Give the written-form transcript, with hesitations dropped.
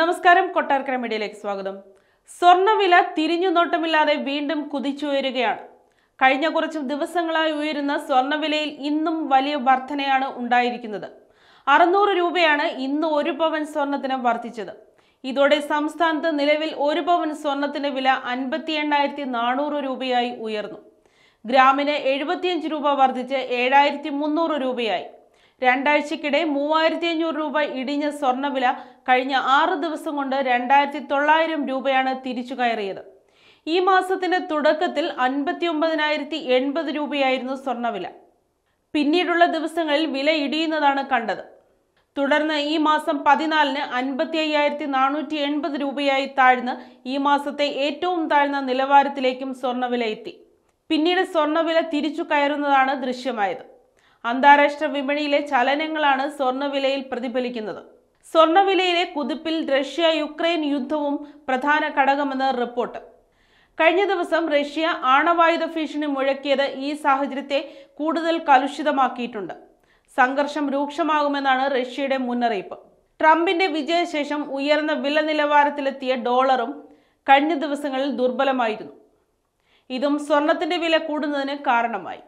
നമസ്കാരം, കൊട്ടാരക്കര മീഡിയയിലേക്ക് സ്വാഗതം. സ്വർണ്ണവില തിരിഞ്ഞുനോട്ടമില്ലാതെ വീണ്ടും കുതിച്ചുയരുകയാണ്. കഴിഞ്ഞ കുറച്ച് ദിവസങ്ങളായി ഉയരുന്ന സ്വർണ്ണവിലയിൽ ഇന്നും വലിയ വർധനയാണ് ഉണ്ടായിരിക്കുന്നത്. 600 രൂപയാണ് ഇന്ന് 1 പവൻ സ്വർണത്തിന് വർദ്ധിച്ചത്. ഇതോടെ സംസ്ഥാനത്ത് നിലവിൽ 1 പവൻ സ്വർണത്തിന്റെ വില 58,400 രൂപയായി ഉയർന്നു. ഗ്രാമിന് 75 രൂപ വർദ്ധിച്ച് 7,300 രൂപയായി. രണ്ടാഴ്ചക്കിടെ 3,500 രൂപ ഇടിഞ്ഞ സ്വർണ്ണവില കഴിഞ്ഞ 6 ദിവസം കൊണ്ട് 2,900 രൂപയാണ് തിരിച്ചു കയറിയത്. ഈ മാസത്തിന്റെ തുടക്കത്തിൽ 59,080 രൂപയായിരുന്നു സ്വർണ്ണവില. പിന്നീടുള്ള ദിവസങ്ങളിൽ വില ഇടിയുന്നതാണ് കണ്ടത്. തുടർന്ന് ഈ മാസം 14-ന് 55,480 രൂപയായി താഴ്ന്ന് ഈ മാസത്തെ ഏറ്റവും താഴ്ന്ന നിലവാരത്തിലേക്കും സ്വർണ്ണവില എത്തി. പിന്നീട് സ്വർണ്ണവില തിരിച്ചു കയറുന്നതാണ് ദൃശ്യമായത്. അന്താരാഷ്ട്ര വിപണിയിലെ ചലനങ്ങളാണ് സ്വർണ്ണവിലയിൽ പ്രതിഫലിക്കുന്നത്. സ്വർണ്ണവിലയിലെ കുതിപ്പിൽ റഷ്യ-യുക്രൈൻ യുദ്ധവും പ്രധാന ഘടകമെന്ന് റിപ്പോർട്ട്. കഴിഞ്ഞ ദിവസം റഷ്യ ആണവായുധ ഭീഷണി മുഴക്കിയത് ഈ സാഹചര്യത്തെ കൂടുതൽ കലുഷിതമാക്കിയിട്ടുണ്ട്. സംഘർഷം രൂക്ഷമാകുമെന്നാണ് റഷ്യയുടെ മുന്നറിയിപ്പ്. ട്രംപിന്റെ വിജയശേഷം ഉയർന്ന വില നിലവാരത്തിലെത്തിയ ഡോളറും കഴിഞ്ഞ ദിവസങ്ങളിൽ ദുർബലമായിരുന്നു. ഇതും സ്വർണത്തിന്റെ വില കൂടുന്നതിന് കാരണമായി.